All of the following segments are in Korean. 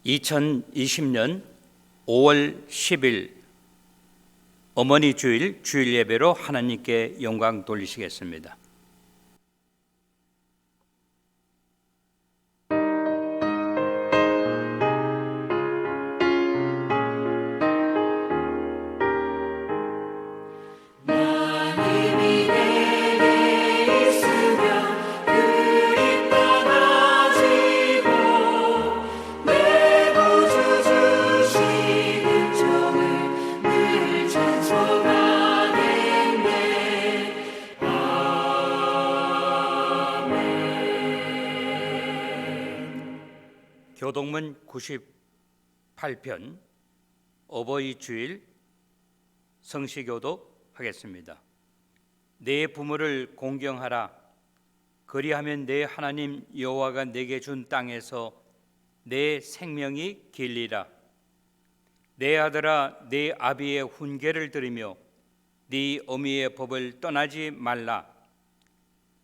2020년 5월 10일 어머니 주일 주일 예배로 하나님께 영광 돌리시겠습니다. 교동문 98편 어버이 주일 성시교도 하겠습니다. 내 부모를 공경하라. 그리하면 내 하나님 여호와가 내게 준 땅에서 내 생명이 길리라. 내 아들아, 내 아비의 훈계를 들으며 네 어미의 법을 떠나지 말라.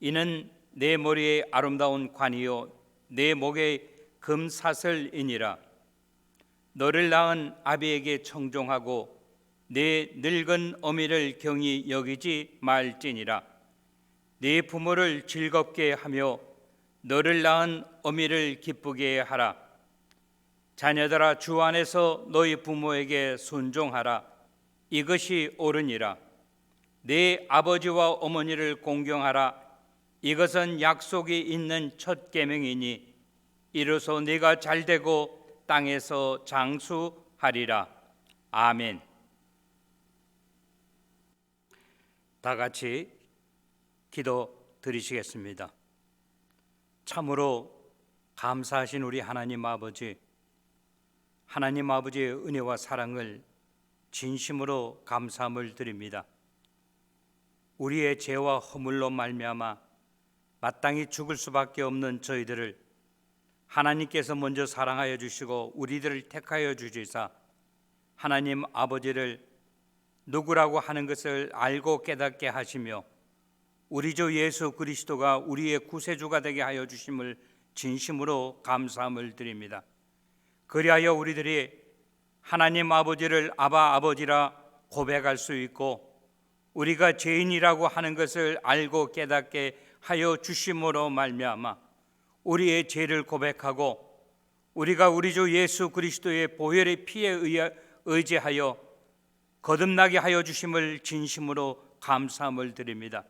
이는 내 머리에 아름다운 관이요 내 목에 금사슬이니라. 너를 낳은 아비에게 청종하고 내 늙은 어미를 경히 여기지 말지니라. 네 부모를 즐겁게 하며 너를 낳은 어미를 기쁘게 하라. 자녀들아, 주 안에서 너희 부모에게 순종하라. 이것이 옳으니라. 네 아버지와 어머니를 공경하라. 이것은 약속이 있는 첫 계명이니 이로써 네가 잘되고 땅에서 장수하리라. 아멘. 다 같이 기도 드리시겠습니다. 참으로 감사하신 우리 하나님 아버지의 은혜와 사랑을 진심으로 감사함을 드립니다. 우리의 죄와 허물로 말미암아 마땅히 죽을 수밖에 없는 저희들을 하나님께서 먼저 사랑하여 주시고 우리들을 택하여 주시사 하나님 아버지를 누구라고 하는 것을 알고 깨닫게 하시며 우리 주 예수 그리스도가 우리의 구세주가 되게 하여 주심을 진심으로 감사함을 드립니다. 그리하여 우리들이 하나님 아버지를 아바 아버지라 고백할 수 있고 우리가 죄인이라고 하는 것을 알고 깨닫게 하여 주심으로 말미암아 우리의 죄를 고백하고 우리가 우리 주 예수 그리스도의 보혈의 피에 의지하여 거듭나게 하여 주심을 진심으로 감사함을 드립니다.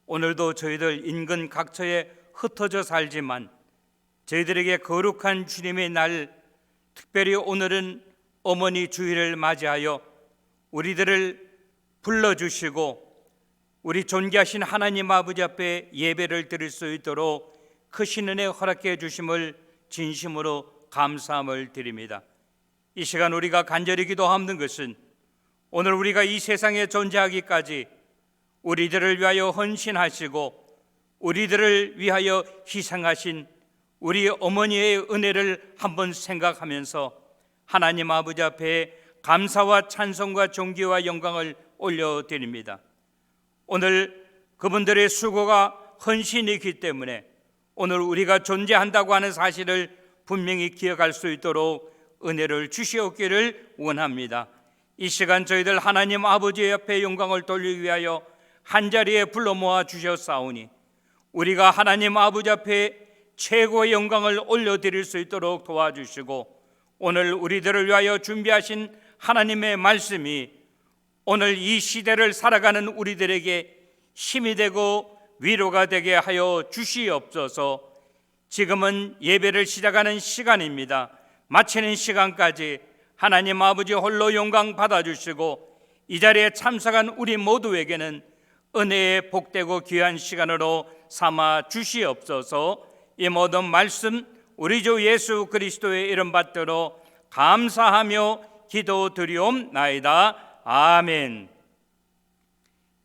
오늘도 저희들 인근 각처에 흩어져 살지만 저희들에게 거룩한 주님의 날, 특별히 오늘은 어머니 주일을 맞이하여 우리들을 불러주시고 우리 존귀하신 하나님 아버지 앞에 예배를 드릴 수 있도록 크신 은혜 허락해 주심을 진심으로 감사함을 드립니다. 이 시간 우리가 간절히 기도하는 것은 오늘 우리가 이 세상에 존재하기까지 우리들을 위하여 헌신하시고 우리들을 위하여 희생하신 우리 어머니의 은혜를 한번 생각하면서 하나님 아버지 앞에 감사와 찬송과 존귀와 영광을 올려드립니다. 오늘 그분들의 수고가 헌신이기 때문에 오늘 우리가 존재한다고 하는 사실을 분명히 기억할 수 있도록 은혜를 주시옵기를 원합니다. 이 시간 저희들 하나님 아버지 앞에 영광을 돌리기 위하여 한자리에 불러 모아 주셨사오니 우리가 하나님 아버지 앞에 최고의 영광을 올려드릴 수 있도록 도와주시고 오늘 우리들을 위하여 준비하신 하나님의 말씀이 오늘 이 시대를 살아가는 우리들에게 힘이 되고 위로가 되게 하여 주시옵소서. 지금은 예배를 시작하는 시간입니다. 마치는 시간까지 하나님 아버지 홀로 영광 받아주시고 이 자리에 참석한 우리 모두에게는 은혜의 복되고 귀한 시간으로 삼아 주시옵소서. 이 모든 말씀 우리 주 예수 그리스도의 이름 받들어 감사하며 기도드리옵나이다. 아멘.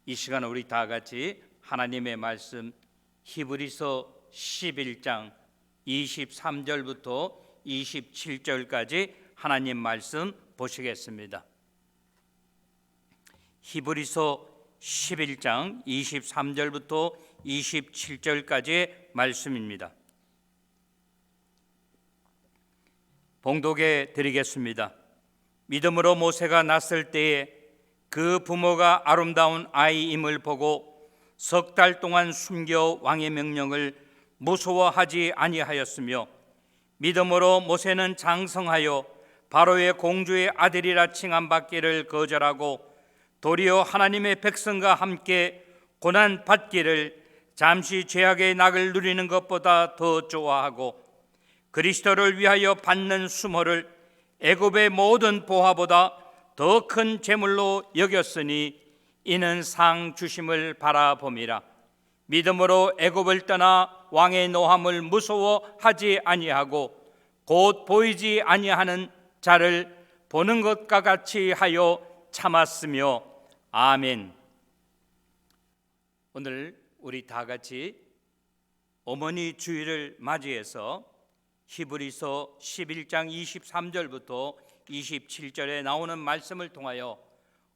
이 시간 우리 다 같이 하나님의 말씀 히브리서 11장 23절부터 27절까지 하나님 말씀 보시겠습니다. 히브리서 11장 23절부터 27절까지의 말씀입니다. 봉독해 드리겠습니다. 믿음으로 모세가 낳았을 때에 그 부모가 아름다운 아이임을 보고 석 달 동안 숨겨 왕의 명령을 무서워하지 아니하였으며, 믿음으로 모세는 장성하여 바로의 공주의 아들이라 칭함받기를 거절하고 도리어 하나님의 백성과 함께 고난 받기를 잠시 죄악의 낙을 누리는 것보다 더 좋아하고, 그리스도를 위하여 받는 수모를 애굽의 모든 보화보다 더 큰 재물로 여겼으니 이는 상 주심을 바라봄이라. 믿음으로 애굽을 떠나 왕의 노함을 무서워하지 아니하고 곧 보이지 아니하는 자를 보는 것과 같이 하여 참았으며. 아멘. 오늘 우리 다 같이 어머니 주일을 맞이해서 히브리서 11장 23절부터 27절에 나오는 말씀을 통하여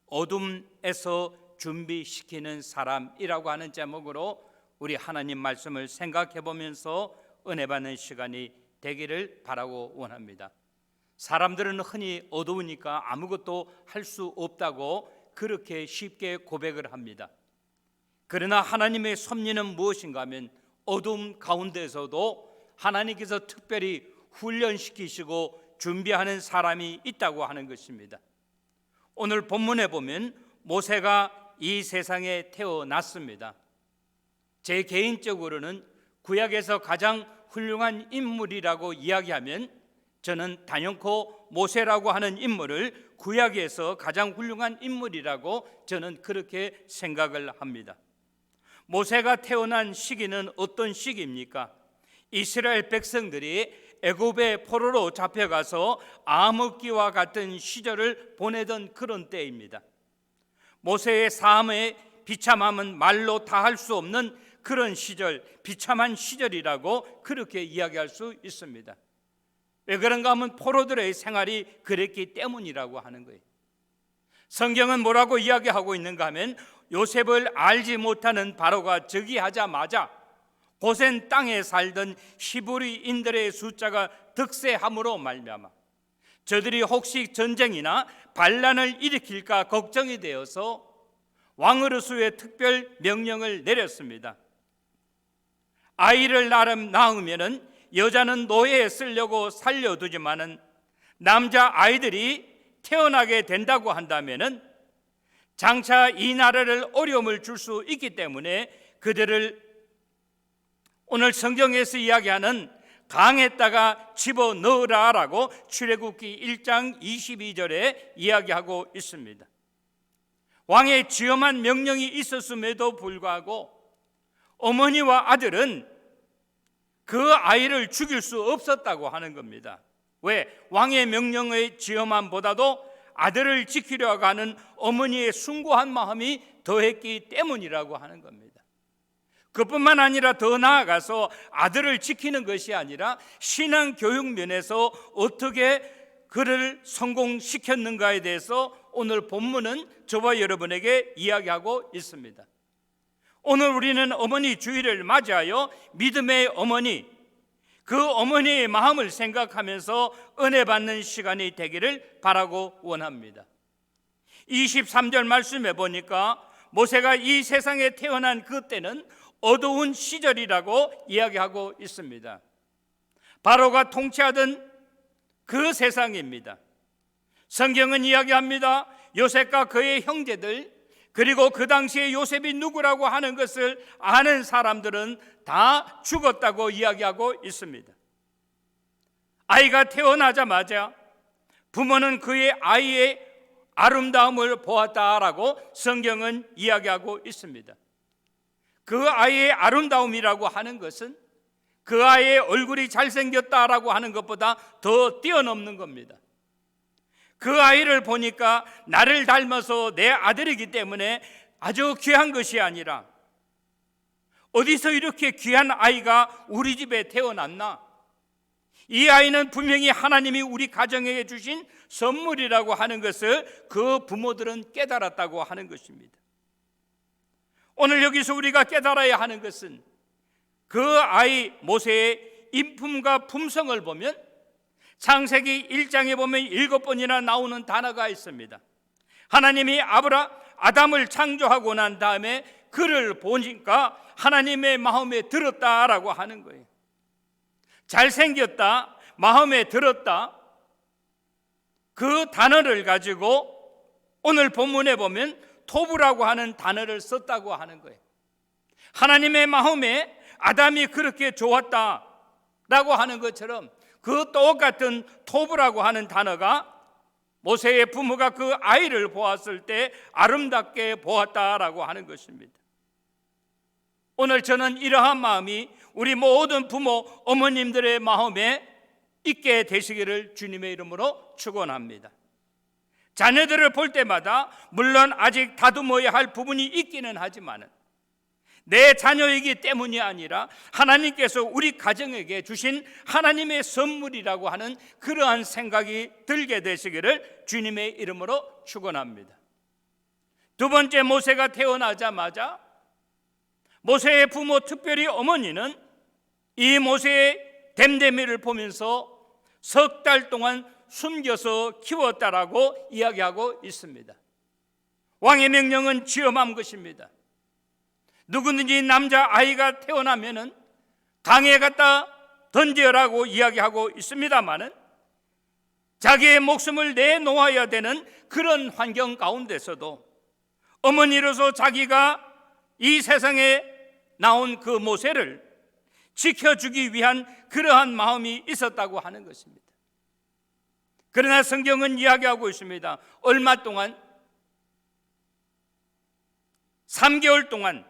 어둠에서 준비시키는 사람이라고 하는 제목으로 우리 하나님 말씀을 생각해 보면서 은혜 받는 시간이 되기를 바라고 원합니다. 사람들은 흔히 어두우니까 아무것도 할 수 없다고 그렇게 쉽게 고백을 합니다. 그러나 하나님의 섭리는 무엇인가 하면 어둠 가운데서도 하나님께서 특별히 훈련시키시고 준비하는 사람이 있다고 하는 것입니다. 오늘 본문에 보면 모세가 이 세상에 태어났습니다. 제 개인적으로는 구약에서 가장 훌륭한 인물이라고 이야기하면 저는 단연코 모세라고 하는 인물을 구약에서 가장 훌륭한 인물이라고 저는 그렇게 생각을 합니다. 모세가 태어난 시기는 어떤 시기입니까? 이스라엘 백성들이 애굽의 포로로 잡혀가서 암흑기와 같은 시절을 보내던 그런 때입니다. 모세의 삶의 비참함은 말로 다 할 수 없는 그런 시절, 비참한 시절이라고 그렇게 이야기할 수 있습니다. 왜 그런가 하면 포로들의 생활이 그랬기 때문이라고 하는 거예요. 성경은 뭐라고 이야기하고 있는가 하면 요셉을 알지 못하는 바로가 즉위하자마자 고센 땅에 살던 히브리인들의 숫자가 득세함으로 말미암아 저들이 혹시 전쟁이나 반란을 일으킬까 걱정이 되어서 왕으로서의 특별 명령을 내렸습니다. 아이를 낳으면은 여자는 노예에 쓰려고 살려두지만은 남자 아이들이 태어나게 된다고 한다면은 장차 이 나라를 어려움을 줄 수 있기 때문에 그들을 오늘 성경에서 이야기하는 강에다가 집어넣으라라고 출애굽기 1장 22절에 이야기하고 있습니다. 왕의 지엄한 명령이 있었음에도 불구하고 어머니와 아들은 그 아이를 죽일 수 없었다고 하는 겁니다. 왜? 왕의 명령의 지엄함보다도 아들을 지키려고 하는 어머니의 숭고한 마음이 더했기 때문이라고 하는 겁니다. 그뿐만 아니라 더 나아가서 아들을 지키는 것이 아니라 신앙 교육 면에서 어떻게 그를 성공시켰는가에 대해서 오늘 본문은 저와 여러분에게 이야기하고 있습니다. 오늘 우리는 어머니 주일을 맞이하여 믿음의 어머니, 그 어머니의 마음을 생각하면서 은혜 받는 시간이 되기를 바라고 원합니다. 23절 말씀해 보니까 모세가 이 세상에 태어난 그때는 어두운 시절이라고 이야기하고 있습니다. 바로가 통치하던 그 세상입니다. 성경은 이야기합니다. 요셉과 그의 형제들, 그리고 그 당시에 요셉이 누구라고 하는 것을 아는 사람들은 다 죽었다고 이야기하고 있습니다. 아이가 태어나자마자 부모는 그의 아이의 아름다움을 보았다라고 성경은 이야기하고 있습니다. 그 아이의 아름다움이라고 하는 것은 그 아이의 얼굴이 잘생겼다라고 하는 것보다 더 뛰어넘는 겁니다. 그 아이를 보니까 나를 닮아서 내 아들이기 때문에 아주 귀한 것이 아니라 어디서 이렇게 귀한 아이가 우리 집에 태어났나? 이 아이는 분명히 하나님이 우리 가정에 주신 선물이라고 하는 것을 그 부모들은 깨달았다고 하는 것입니다. 오늘 여기서 우리가 깨달아야 하는 것은 그 아이 모세의 인품과 품성을 보면 창세기 1장에 보면 7번이나 나오는 단어가 있습니다. 하나님이 아담을 창조하고 난 다음에 그를 보니까 하나님의 마음에 들었다라고 하는 거예요. 잘생겼다, 마음에 들었다, 그 단어를 가지고 오늘 본문에 보면 토부라고 하는 단어를 썼다고 하는 거예요. 하나님의 마음에 아담이 그렇게 좋았다라고 하는 것처럼 그 똑같은 토부라고 하는 단어가 모세의 부모가 그 아이를 보았을 때 아름답게 보았다라고 하는 것입니다. 오늘 저는 이러한 마음이 우리 모든 부모, 어머님들의 마음에 있게 되시기를 주님의 이름으로 축원합니다. 자녀들을 볼 때마다 물론 아직 다듬어야 할 부분이 있기는 하지만 내 자녀이기 때문이 아니라 하나님께서 우리 가정에게 주신 하나님의 선물이라고 하는 그러한 생각이 들게 되시기를 주님의 이름으로 축원합니다. 두 번째, 모세가 태어나자마자 모세의 부모, 특별히 어머니는 이 모세의 됨됨이를 보면서 석 달 동안 숨겨서 키웠다라고 이야기하고 있습니다. 왕의 명령은 지엄한 것입니다. 누구든지 남자아이가 태어나면은 강에 갖다 던져라고 이야기하고 있습니다마는 자기의 목숨을 내놓아야 되는 그런 환경 가운데서도 어머니로서 자기가 이 세상에 나온 그 모세를 지켜주기 위한 그러한 마음이 있었다고 하는 것입니다. 그러나 성경은 이야기하고 있습니다. 얼마 동안 3개월 동안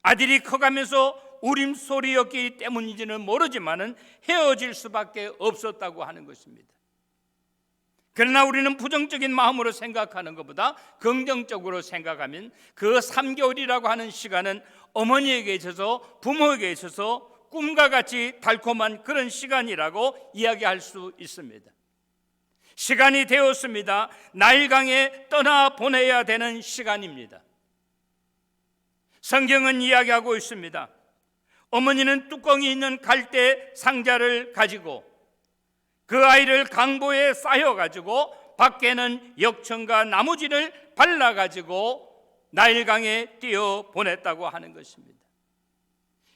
아들이 커가면서 울음소리였기 때문인지는 모르지만 헤어질 수밖에 없었다고 하는 것입니다. 그러나 우리는 부정적인 마음으로 생각하는 것보다 긍정적으로 생각하면 그 3개월이라고 하는 시간은 어머니에게 있어서, 부모에게 있어서 꿈과 같이 달콤한 그런 시간이라고 이야기할 수 있습니다. 시간이 되었습니다. 나일강에 떠나보내야 되는 시간입니다. 성경은 이야기하고 있습니다. 어머니는 뚜껑이 있는 갈대 상자를 가지고 그 아이를 강보에 쌓여가지고 밖에는 역청과 나무진을 발라가지고 나일강에 띄어 보냈다고 하는 것입니다.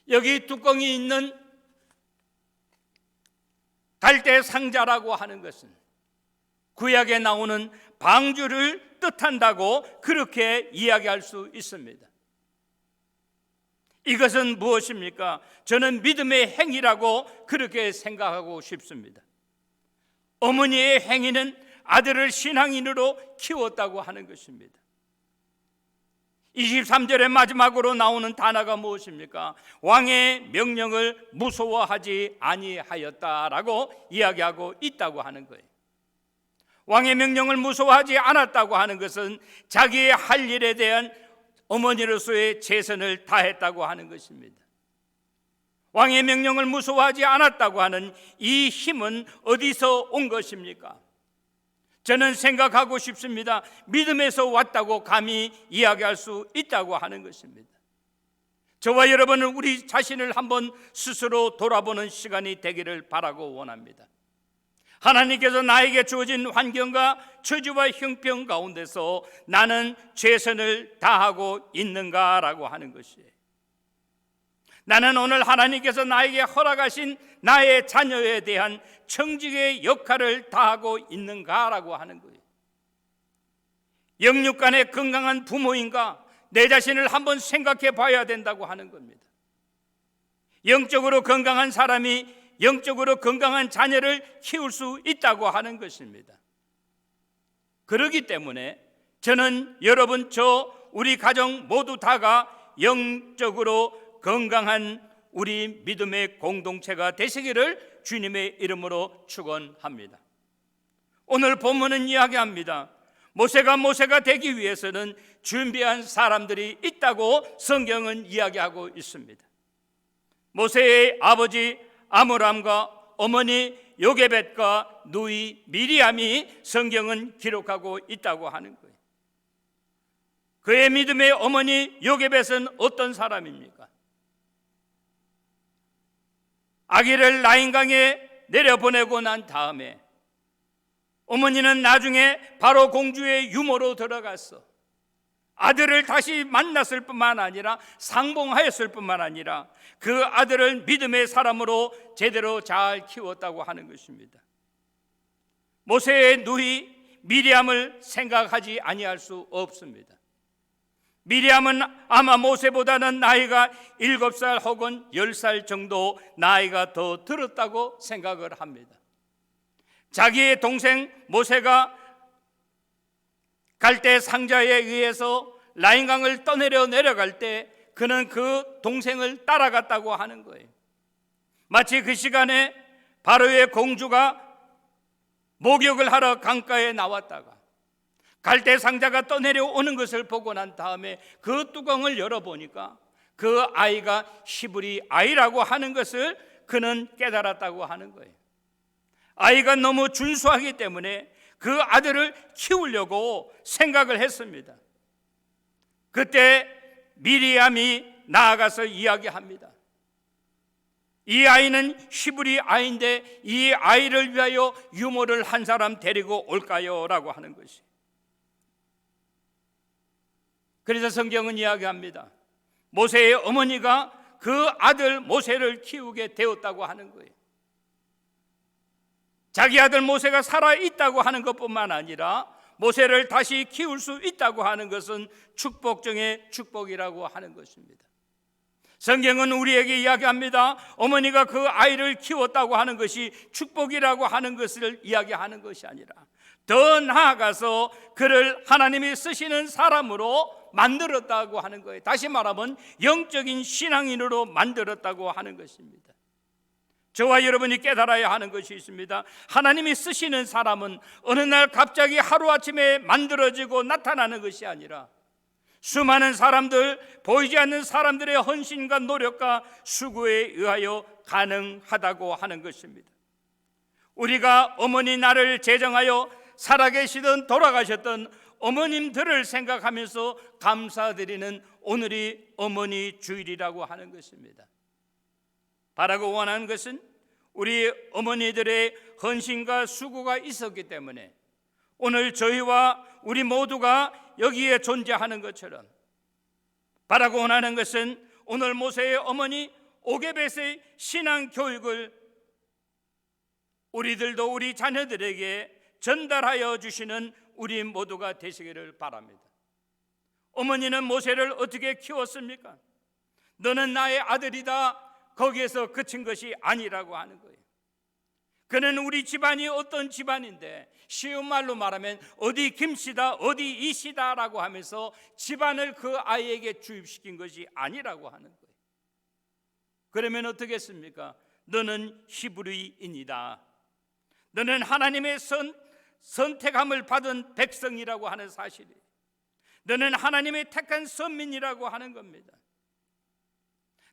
여기 뚜껑이 있는 갈대 상자라고 하는 것은 구약에 나오는 방주를 뜻한다고 그렇게 이야기할 수 있습니다. 이것은 무엇입니까? 저는 믿음의 행위라고 그렇게 생각하고 싶습니다. 어머니의 행위는 아들을 신앙인으로 키웠다고 하는 것입니다. 23절의 마지막으로 나오는 단어가 무엇입니까? 왕의 명령을 무서워하지 아니하였다라고 이야기하고 있다고 하는 거예요. 왕의 명령을 무서워하지 않았다고 하는 것은 자기의 할 일에 대한 어머니로서의 최선을 다했다고 하는 것입니다. 왕의 명령을 무서워하지 않았다고 하는 이 힘은 어디서 온 것입니까? 저는 생각하고 싶습니다. 믿음에서 왔다고 감히 이야기할 수 있다고 하는 것입니다. 저와 여러분은 우리 자신을 한번 스스로 돌아보는 시간이 되기를 바라고 원합니다. 하나님께서 나에게 주어진 환경과 처지와 형편 가운데서 나는 최선을 다하고 있는가라고 하는 것이에요. 나는 오늘 하나님께서 나에게 허락하신 나의 자녀에 대한 청직의 역할을 다하고 있는가라고 하는 거예요. 영육간의 건강한 부모인가 내 자신을 한번 생각해 봐야 된다고 하는 겁니다. 영적으로 건강한 사람이 영적으로 건강한 자녀를 키울 수 있다고 하는 것입니다. 그렇기 때문에 저는 여러분, 우리 가정 모두 다가 영적으로 건강한 우리 믿음의 공동체가 되시기를 주님의 이름으로 축원합니다. 오늘 본문은 이야기합니다. 모세가 되기 위해서는 준비한 사람들이 있다고 성경은 이야기하고 있습니다. 모세의 아버지 아므람과 어머니 요게벳과 누이 미리암이 성경은 기록하고 있다고 하는 거예요. 그의 믿음의 어머니 요게벳은 어떤 사람입니까? 아기를 나인강에 내려보내고 난 다음에 어머니는 나중에 바로 공주의 유모로 들어갔어. 아들을 다시 만났을 뿐만 아니라 상봉하였을 뿐만 아니라 그 아들을 믿음의 사람으로 제대로 잘 키웠다고 하는 것입니다. 모세의 누이 미리암을 생각하지 아니할 수 없습니다. 미리암은 아마 모세보다는 나이가 7살 혹은 10살 정도 나이가 더 들었다고 생각을 합니다. 자기의 동생 모세가 갈대 상자에 의해서 라인강을 떠내려 내려갈 때 그는 그 동생을 따라갔다고 하는 거예요. 마치 그 시간에 바로의 공주가 목욕을 하러 강가에 나왔다가 갈대 상자가 떠내려 오는 것을 보고 난 다음에 그 뚜껑을 열어보니까 그 아이가 히브리 아이라고 하는 것을 그는 깨달았다고 하는 거예요. 아이가 너무 준수하기 때문에 그 아들을 키우려고 생각을 했습니다. 그때 미리암이 나아가서 이야기합니다. 이 아이는 히브리 아이인데 이 아이를 위하여 유모를 한 사람 데리고 올까요? 라고 하는 것이. 그래서 성경은 이야기합니다. 모세의 어머니가 그 아들 모세를 키우게 되었다고 하는 거예요. 자기 아들 모세가 살아있다고 하는 것뿐만 아니라 모세를 다시 키울 수 있다고 하는 것은 축복 중에 축복이라고 하는 것입니다. 성경은 우리에게 이야기합니다. 어머니가 그 아이를 키웠다고 하는 것이 축복이라고 하는 것을 이야기하는 것이 아니라 더 나아가서 그를 하나님이 쓰시는 사람으로 만들었다고 하는 거예요. 다시 말하면 영적인 신앙인으로 만들었다고 하는 것입니다. 저와 여러분이 깨달아야 하는 것이 있습니다. 하나님이 쓰시는 사람은 어느 날 갑자기 하루아침에 만들어지고 나타나는 것이 아니라 수많은 사람들, 보이지 않는 사람들의 헌신과 노력과 수고에 의하여 가능하다고 하는 것입니다. 우리가 어머니 나를 제정하여 살아계시던 돌아가셨던 어머님들을 생각하면서 감사드리는 오늘이 어머니 주일이라고 하는 것입니다. 바라고 원하는 것은 우리 어머니들의 헌신과 수고가 있었기 때문에 오늘 저희와 우리 모두가 여기에 존재하는 것처럼 바라고 원하는 것은 오늘 모세의 어머니 오게벳의 신앙 교육을 우리들도 우리 자녀들에게 전달하여 주시는 우리 모두가 되시기를 바랍니다. 어머니는 모세를 어떻게 키웠습니까? 너는 나의 아들이다. 거기에서 그친 것이 아니라고 하는 거예요. 그는 우리 집안이 어떤 집안인데 쉬운 말로 말하면 어디 김씨다 어디 이씨다라고 하면서 집안을 그 아이에게 주입시킨 것이 아니라고 하는 거예요. 그러면 어떻겠습니까? 너는 히브리인이다. 너는 하나님의 선택함을 받은 백성이라고 하는 사실이에요. 너는 하나님의 택한 선민이라고 하는 겁니다.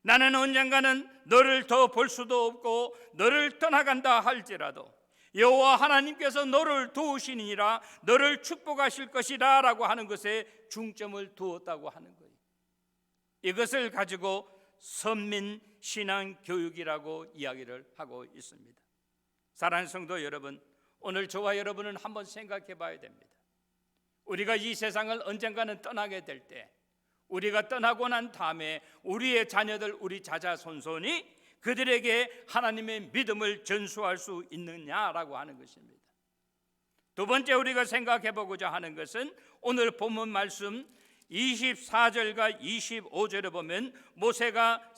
나는 언젠가는 너를 더 볼 수도 없고 너를 떠나간다 할지라도 여호와 하나님께서 너를 도우시니라 너를 축복하실 것이라 라고 하는 것에 중점을 두었다고 하는 거예요. 이것을 가지고 선민 신앙 교육이라고 이야기를 하고 있습니다. 사랑하는 성도 여러분, 오늘 저와 여러분은 한번 생각해 봐야 됩니다. 우리가 이 세상을 언젠가는 떠나게 될 때 우리가 떠나고 난 다음에 우리의 자녀들, 우리 자자손손이 그들에게 하나님의 믿음을 전수할 수 있느냐라고 하는 것입니다. 두 번째 우리가 생각해 보고자 하는 것은 오늘 본문 말씀 24절과 25절에 보면 모세가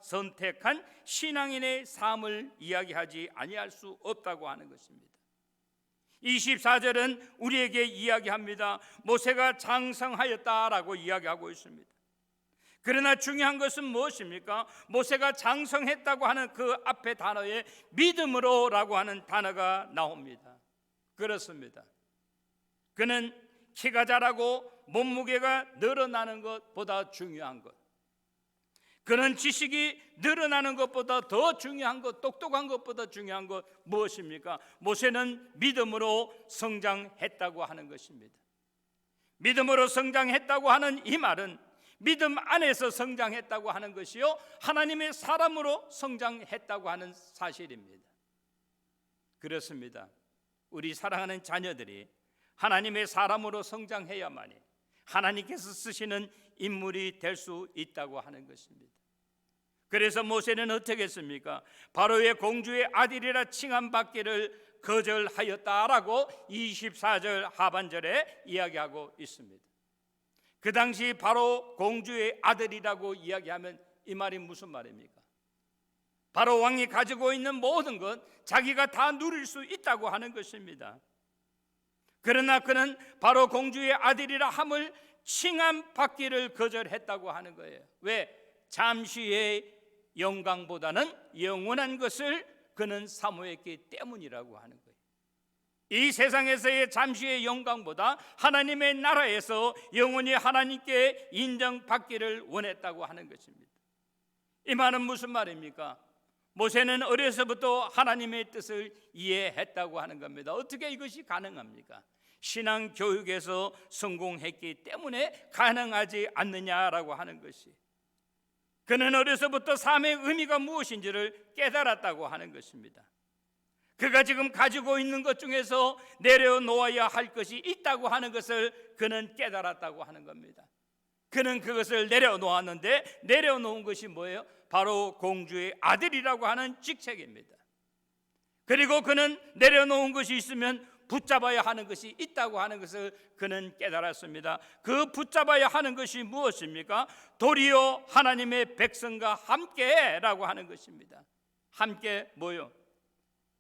선택한 신앙인의 삶을 이야기하지 아니할 수 없다고 하는 것입니다. 24절은 우리에게 이야기합니다. 모세가 장성하였다라고 이야기하고 있습니다. 그러나 중요한 것은 무엇입니까? 모세가 장성했다고 하는 그 앞에 단어에 믿음으로라고 하는 단어가 나옵니다. 그렇습니다. 그는 키가 자라고 몸무게가 늘어나는 것보다 중요한 것, 그는 지식이 늘어나는 것보다 더 중요한 것, 똑똑한 것보다 중요한 것 무엇입니까? 모세는 믿음으로 성장했다고 하는 것입니다. 믿음으로 성장했다고 하는 이 말은 믿음 안에서 성장했다고 하는 것이요, 하나님의 사람으로 성장했다고 하는 사실입니다. 그렇습니다. 우리 사랑하는 자녀들이 하나님의 사람으로 성장해야만이 하나님께서 쓰시는 인물이 될 수 있다고 하는 것입니다. 그래서 모세는 어떻게 했습니까? 바로의 공주의 아들이라 칭함받기를 거절하였다라고 24절 하반절에 이야기하고 있습니다. 그 당시 바로 공주의 아들이라고 이야기하면 이 말이 무슨 말입니까? 바로 왕이 가지고 있는 모든 것 자기가 다 누릴 수 있다고 하는 것입니다. 그러나 그는 바로 공주의 아들이라 함을 칭함받기를 거절했다고 하는 거예요. 왜? 잠시의 영광보다는 영원한 것을 그는 사모했기 때문이라고 하는 거예요. 이 세상에서의 잠시의 영광보다 하나님의 나라에서 영원히 하나님께 인정받기를 원했다고 하는 것입니다. 이 말은 무슨 말입니까? 모세는 어려서부터 하나님의 뜻을 이해했다고 하는 겁니다. 어떻게 이것이 가능합니까? 신앙 교육에서 성공했기 때문에 가능하지 않느냐라고 하는 것이, 그는 어려서부터 삶의 의미가 무엇인지를 깨달았다고 하는 것입니다. 그가 지금 가지고 있는 것 중에서 내려놓아야 할 것이 있다고 하는 것을 그는 깨달았다고 하는 겁니다. 그는 그것을 내려놓았는데 내려놓은 것이 뭐예요? 바로 공주의 아들이라고 하는 직책입니다. 그리고 그는 내려놓은 것이 있으면 붙잡아야 하는 것이 있다고 하는 것을 그는 깨달았습니다. 그 붙잡아야 하는 것이 무엇입니까? 도리어 하나님의 백성과 함께라고 하는 것입니다. 함께 뭐요?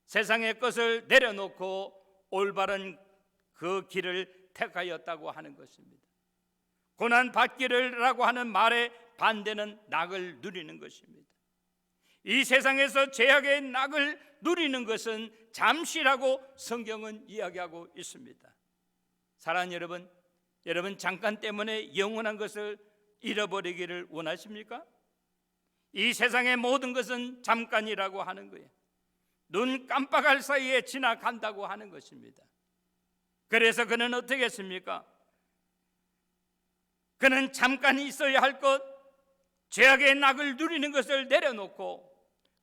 세상의 것을 내려놓고 올바른 그 길을 택하였다고 하는 것입니다. 고난 받기를라고 하는 말의 반대는 낙을 누리는 것입니다. 이 세상에서 죄악의 낙을 누리는 것은 잠시라고 성경은 이야기하고 있습니다. 사랑하는 여러분 잠깐 때문에 영원한 것을 잃어버리기를 원하십니까? 이 세상의 모든 것은 잠깐이라고 하는 거예요. 눈 깜빡할 사이에 지나간다고 하는 것입니다. 그래서 그는 어떻게 했습니까? 그는 잠깐 있어야 할 것, 죄악의 낙을 누리는 것을 내려놓고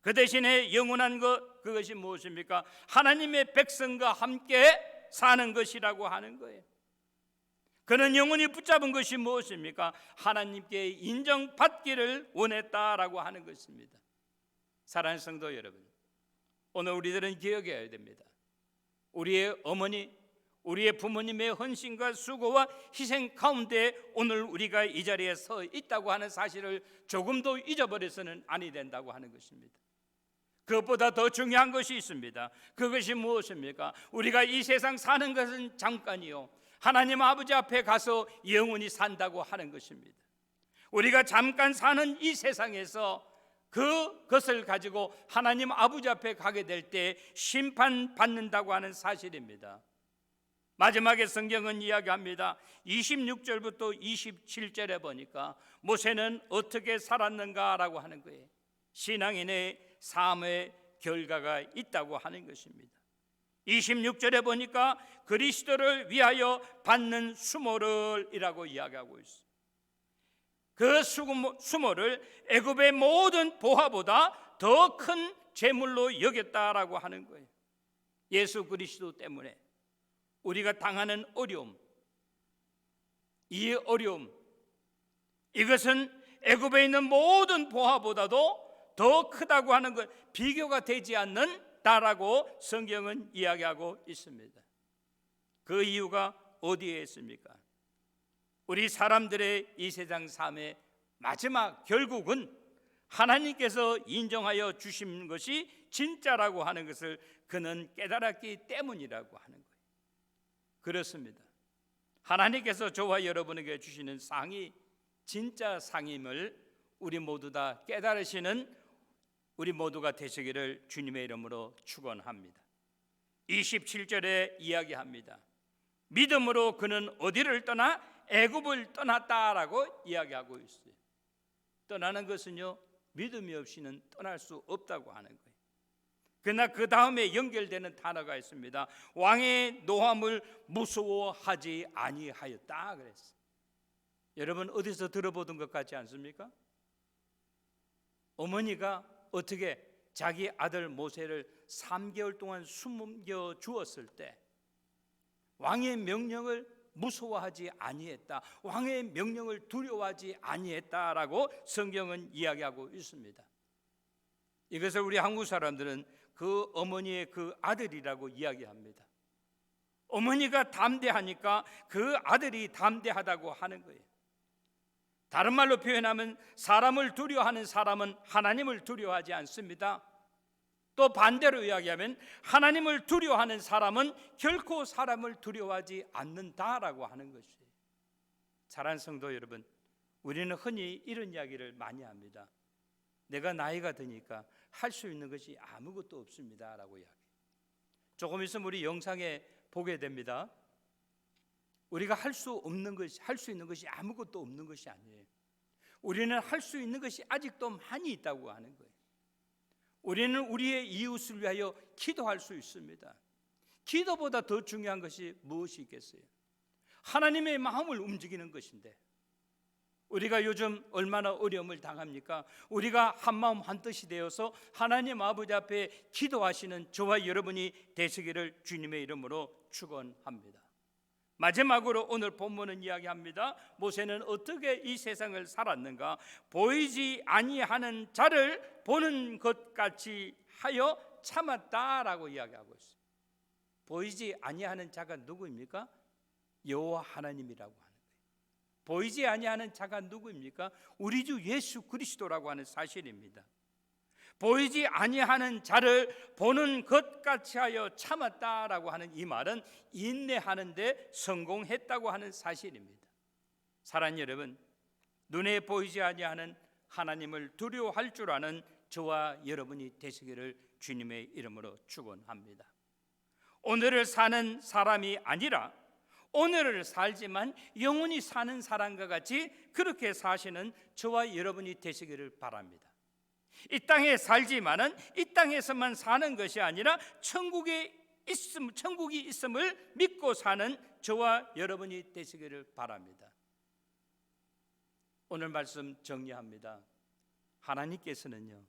그 대신에 영원한 것, 그것이 무엇입니까? 하나님의 백성과 함께 사는 것이라고 하는 거예요. 그는 영원히 붙잡은 것이 무엇입니까? 하나님께 인정받기를 원했다라고 하는 것입니다. 사랑하는 성도 여러분, 오늘 우리들은 기억해야 됩니다. 우리의 어머니, 우리의 부모님의 헌신과 수고와 희생 가운데 오늘 우리가 이 자리에 서 있다고 하는 사실을 조금도 잊어버려서는 아니 된다고 하는 것입니다. 그것보다 더 중요한 것이 있습니다. 그것이 무엇입니까? 우리가 이 세상 사는 것은 잠깐이요, 하나님 아버지 앞에 가서 영원히 산다고 하는 것입니다. 우리가 잠깐 사는 이 세상에서 그것을 가지고 하나님 아버지 앞에 가게 될 때 심판받는다고 하는 사실입니다. 마지막에 성경은 이야기합니다. 26절부터 27절에 보니까 모세는 어떻게 살았는가라고 하는 거예요. 신앙인의 삶의 결과가 있다고 하는 것입니다. 26절에 보니까 그리스도를 위하여 받는 수모를이라고 이야기하고 있어요. 그 수모를 애굽의 모든 보화보다 더 큰 재물로 여겼다라고 하는 거예요. 예수 그리스도 때문에 우리가 당하는 어려움, 이 어려움, 이것은 애굽에 있는 모든 보화보다도 더 크다고 하는 것, 비교가 되지 않는다라고 성경은 이야기하고 있습니다. 그 이유가 어디에 있습니까? 우리 사람들의 이 세상 삶의 마지막 결국은 하나님께서 인정하여 주신 것이 진짜라고 하는 것을 그는 깨달았기 때문이라고 하는 거예요. 그렇습니다. 하나님께서 저와 여러분에게 주시는 상이 진짜 상임을 우리 모두 다 깨달으시는 우리 모두가 되시기를 주님의 이름으로 축원합니다. 27절에 이야기합니다. 믿음으로 그는 어디를 떠나 애굽을 떠났다라고 이야기하고 있어요. 떠나는 것은요, 믿음이 없이는 떠날 수 없다고 하는 거예요. 그러나 그 다음에 연결되는 단어가 있습니다. 왕의 노함을 무서워하지 아니하였다 그랬어요. 여러분 어디서 들어보던 것 같지 않습니까? 어머니가 어떻게 자기 아들 모세를 3개월 동안 숨겨 주었을 때 왕의 명령을 무서워하지 아니했다, 왕의 명령을 두려워하지 아니했다라고 성경은 이야기하고 있습니다. 이것을 우리 한국 사람들은 그 어머니의 그 아들이라고 이야기합니다. 어머니가 담대하니까 그 아들이 담대하다고 하는 거예요. 다른 말로 표현하면 사람을 두려워하는 사람은 하나님을 두려워하지 않습니다. 또 반대로 이야기하면 하나님을 두려워하는 사람은 결코 사람을 두려워하지 않는다라고 하는 것이에요. 사랑하는 성도 여러분, 우리는 흔히 이런 이야기를 많이 합니다. 내가 나이가 드니까 할 수 있는 것이 아무것도 없습니다라고 이야기해요. 조금 있으면 우리 영상에 보게 됩니다. 우리가 할 수 있는 것이 아무것도 없는 것이 아니에요. 우리는 할 수 있는 것이 아직도 많이 있다고 하는 거예요. 우리는 우리의 이웃을 위하여 기도할 수 있습니다. 기도보다 더 중요한 것이 무엇이 있겠어요? 하나님의 마음을 움직이는 것인데, 우리가 요즘 얼마나 어려움을 당합니까? 우리가 한마음 한뜻이 되어서 하나님 아버지 앞에 기도하시는 저와 여러분이 되시기를 주님의 이름으로 축원합니다. 마지막으로 오늘 본문은 이야기합니다. 모세는 어떻게 이 세상을 살았는가? 보이지 아니하는 자를 보는 것 같이 하여 참았다라고 이야기하고 있습니다. 보이지 아니하는 자가 누구입니까? 여호와 하나님이라고 하는 거예요. 보이지 아니하는 자가 누구입니까? 우리 주 예수 그리스도라고 하는 사실입니다. 보이지 아니하는 자를 보는 것 같이 하여 참았다라고 하는 이 말은 인내하는 데 성공했다고 하는 사실입니다. 사랑하는 여러분, 눈에 보이지 아니하는 하나님을 두려워할 줄 아는 저와 여러분이 되시기를 주님의 이름으로 축원합니다. 오늘을 사는 사람이 아니라 오늘을 살지만 영원히 사는 사람과 같이 그렇게 사시는 저와 여러분이 되시기를 바랍니다. 이 땅에 살지만은 이 땅에서만 사는 것이 아니라 천국이 있음을 믿고 사는 저와 여러분이 되시기를 바랍니다. 오늘 말씀 정리합니다. 하나님께서는요,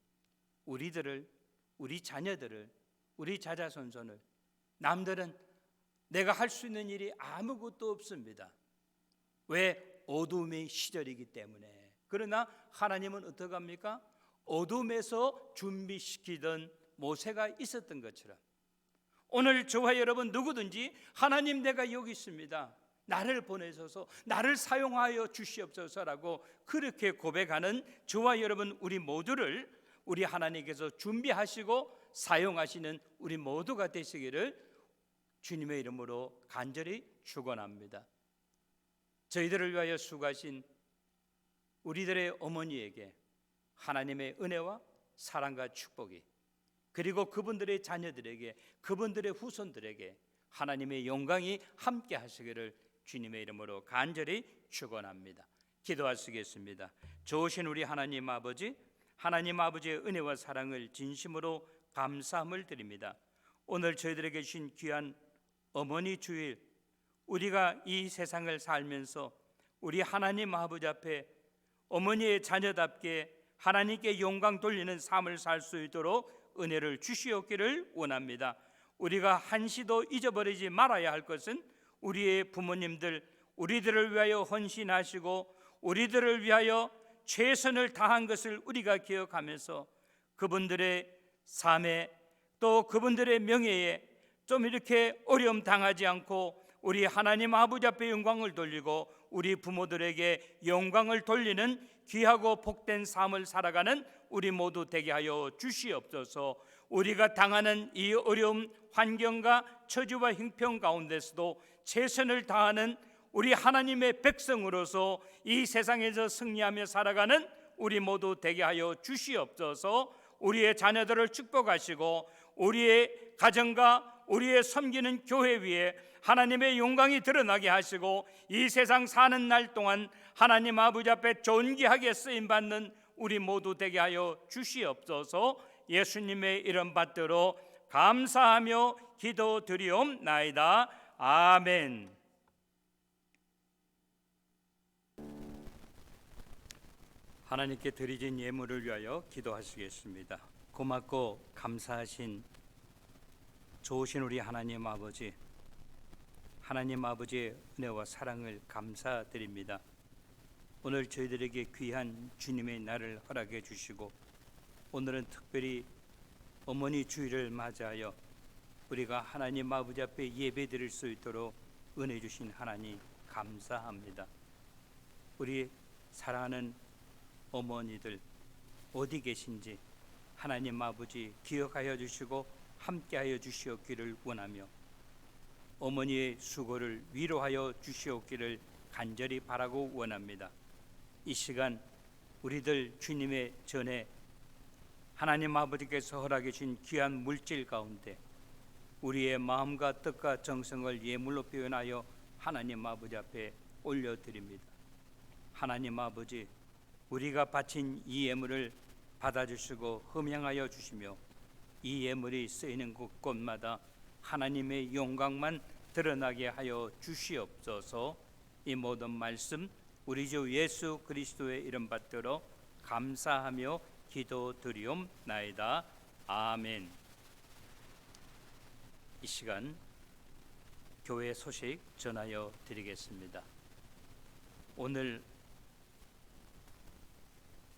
우리 자녀들을, 우리 자자손손을, 남들은 내가 할 수 있는 일이 아무것도 없습니다. 왜? 어둠의 시절이기 때문에. 그러나 하나님은 어떻게 합니까? 어둠에서 준비시키던 모세가 있었던 것처럼 오늘 저와 여러분 누구든지 하나님, 내가 여기 있습니다, 나를 보내셔서 나를 사용하여 주시옵소서라고 그렇게 고백하는 저와 여러분 우리 모두를 우리 하나님께서 준비하시고 사용하시는 우리 모두가 되시기를 주님의 이름으로 간절히 축원합니다. 저희들을 위하여 수고하신 우리들의 어머니에게 하나님의 은혜와 사랑과 축복이, 그리고 그분들의 자녀들에게, 그분들의 후손들에게 하나님의 영광이 함께 하시기를 주님의 이름으로 간절히 축원합니다. 기도하시겠습니다. 좋으신 우리 하나님 아버지, 하나님 아버지의 은혜와 사랑을 진심으로 감사함을 드립니다. 오늘 저희들에게 주신 귀한 어머니 주일, 우리가 이 세상을 살면서 우리 하나님 아버지 앞에 어머니의 자녀답게 하나님께 영광 돌리는 삶을 살 수 있도록 은혜를 주시옵기를 원합니다. 우리가 한시도 잊어버리지 말아야 할 것은 우리의 부모님들, 우리들을 위하여 헌신하시고 우리들을 위하여 최선을 다한 것을 우리가 기억하면서 그분들의 삶에, 또 그분들의 명예에 좀 이렇게 어려움 당하지 않고 우리 하나님 아버지 앞에 영광을 돌리고 우리 부모들에게 영광을 돌리는 귀하고 복된 삶을 살아가는 우리 모두 되게 하여 주시옵소서. 우리가 당하는 이 어려움 환경과 처지와 형편 가운데서도 최선을 다하는 우리 하나님의 백성으로서 이 세상에서 승리하며 살아가는 우리 모두 되게 하여 주시옵소서. 우리의 자녀들을 축복하시고 우리의 가정과 우리의 섬기는 교회 위에 하나님의 영광이 드러나게 하시고 이 세상 사는 날 동안 하나님 아버지 앞에 존귀하게 쓰임받는 우리 모두 되게 하여 주시옵소서. 예수님의 이름 받들어 감사하며 기도드리옵나이다. 아멘. 하나님께 드리진 예물을 위하여 기도하시겠습니다. 고맙고 감사하신 좋으신 우리 하나님 아버지, 하나님 아버지의 은혜와 사랑을 감사드립니다. 오늘 저희들에게 귀한 주님의 날을 허락해 주시고, 오늘은 특별히 어머니 주일을 맞이하여 우리가 하나님 아버지 앞에 예배드릴 수 있도록 은혜 주신 하나님 감사합니다. 우리 사랑하는 어머니들 어디 계신지 하나님 아버지 기억하여 주시고 함께하여 주시옵기를 원하며, 어머니의 수고를 위로하여 주시옵기를 간절히 바라고 원합니다. 이 시간 우리들 주님의 전에 하나님 아버지께서 허락해 주신 귀한 물질 가운데 우리의 마음과 뜻과 정성을 예물로 표현하여 하나님 아버지 앞에 올려드립니다. 하나님 아버지, 우리가 바친 이 예물을 받아주시고 흠양하여 주시며, 이 예물이 쓰이는 곳곳마다 하나님의 영광만 드러나게 하여 주시옵소서. 이 모든 말씀 우리 주 예수 그리스도의 이름 받들어 감사하며 기도드리옵나이다. 아멘. 이 시간 교회 소식 전하여 드리겠습니다. 오늘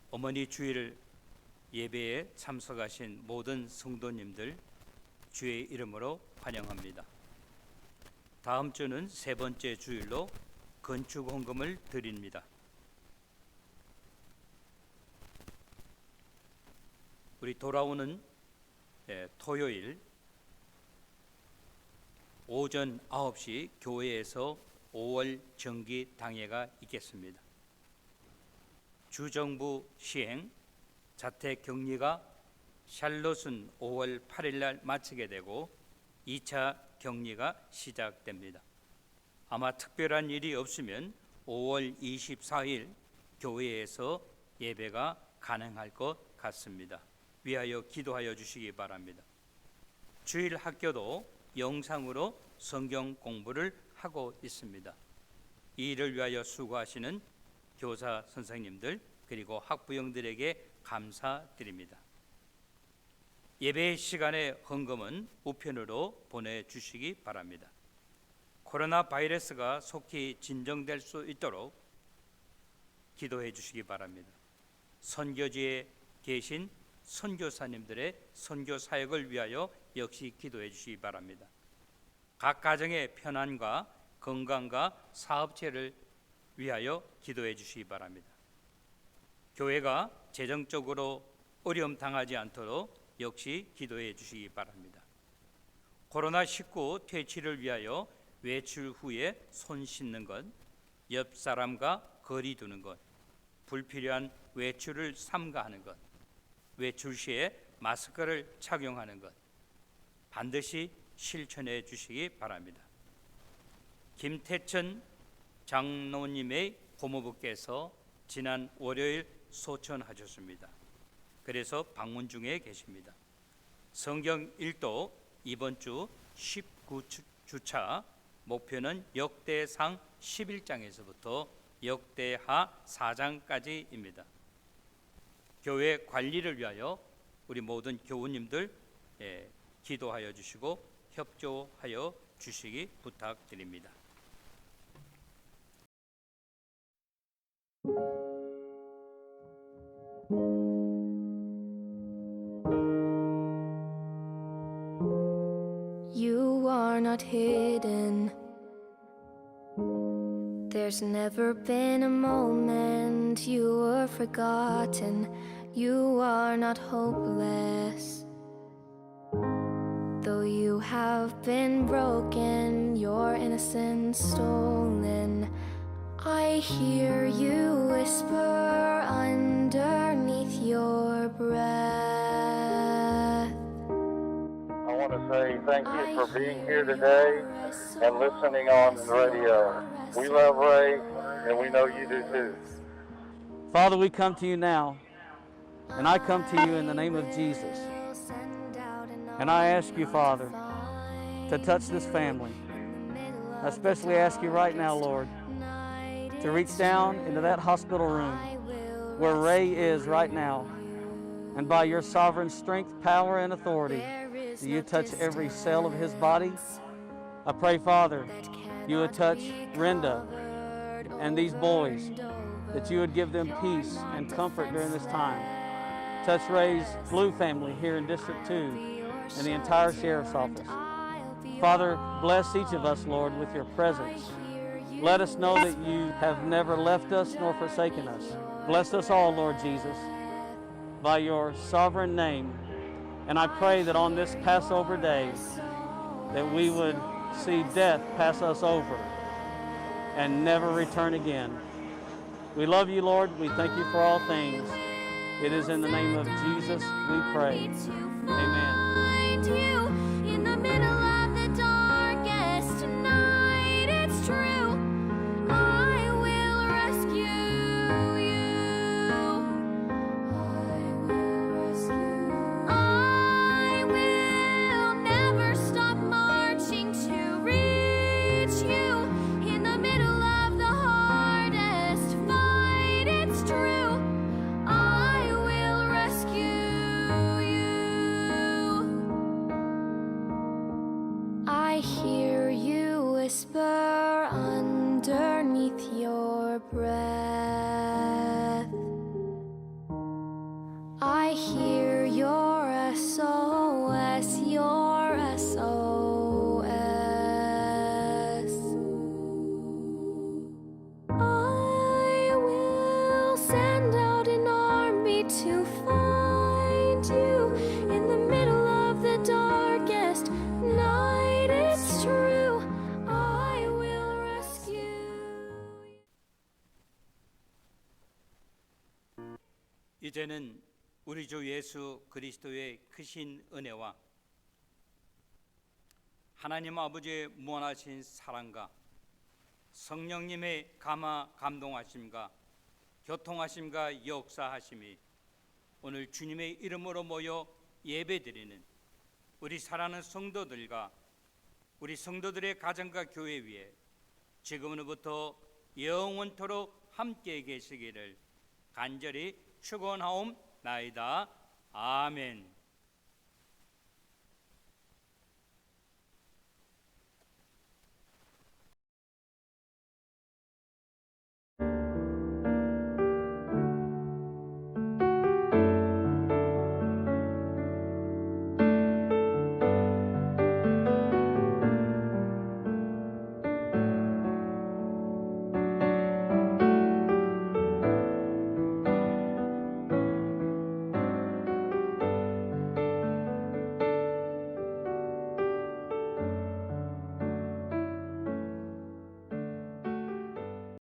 어머니 주일 예배에 참석하신 모든 성도님들 주의 이름으로 환영합니다. 다음 주는 세 번째 주일로 건축 헌금을 드립니다. 우리 돌아오는 토요일 오전 9시 교회에서 5월 정기 당회가 있겠습니다. 주정부 시행 자택 격리가 샬롯은 5월 8일 날 마치게 되고 2차 격리가 시작됩니다. 아마 특별한 일이 없으면 5월 24일 교회에서 예배가 가능할 것 같습니다. 위하여 기도하여 주시기 바랍니다. 주일 학교도 영상으로 성경 공부를 하고 있습니다. 이 일을 위하여 수고하시는 교사 선생님들 그리고 학부형들에게 감사드립니다. 예배 시간의 헌금은 우편으로 보내주시기 바랍니다. 코로나 바이러스가 속히 진정될 수 있도록 기도해 주시기 바랍니다. 선교지에 계신 선교사님들의 선교 사역을 위하여 역시 기도해 주시기 바랍니다. 각 가정의 편안과 건강과 사업체를 위하여 기도해 주시기 바랍니다. 교회가 재정적으로 어려움 당하지 않도록 역시 기도해 주시기 바랍니다. 코로나19 퇴치를 위하여 외출 후에 손 씻는 것, 옆 사람과 거리 두는 것, 불필요한 외출을 삼가하는 것, 외출 시에 마스크를 착용하는 것 반드시 실천해 주시기 바랍니다. 김태천 장로님의 고모부께서 지난 월요일 소천하셨습니다. 그래서 방문 중에 계십니다. 성경 일도 이번 주 19주차 목표는 역대상 11장에서부터 역대하 4장까지입니다. 교회 관리를 위하여 우리 모든 교우님들 기도하여 주시고 협조하여 주시기 부탁드립니다. You are not hidden. There's never been a moment you were forgotten. You are not hopeless. Though you have been broken, your innocence stolen, I hear you whisper underneath your breath. I want to say thank you for being here today and listening on the radio. We love Ray, and we know you do too. Father, we come to you now, and I come to you in the name of Jesus. And I ask you, Father, to touch this family. I especially ask you right now, Lord, to reach down into that hospital room where Ray is right now, and by your sovereign strength, power, and authority, that you touch every cell of his body. I pray, Father, you would touch Renda and these boys, that you would give them peace and comfort during this time. Touch Ray's Blue family here in District 2 and the entire Sheriff's Office. Father, bless each of us, Lord, with your presence. Let us know that you have never left us nor forsaken us. Bless us all, Lord Jesus, by your sovereign name. And I pray that on this Passover day, that we would see death pass us over and never return again. We love you, Lord. We thank you for all things. It is in the name of Jesus we pray. Amen. Find you in the middle of the darkest night. It's true. I will rescue you. I will never stop marching to reach you in the middle of the hardest fight. It's true. I will rescue you. I hear you whisper underneath your breath. I hear your SOS, your SOS. I will send out an army to find you in the middle of the darkest night. It's true. I will rescue you. 이제는 우리 주 예수 그리스도의 크신 은혜와 하나님 아버지의 무한하신 사랑과 성령님의 감동하심과 교통하심과 역사하심이 오늘 주님의 이름으로 모여 예배드리는 우리 사랑하는 성도들과 우리 성도들의 가정과 교회 위에 지금으로부터 영원토록 함께 계시기를 간절히 축원하옵나이다. 아멘.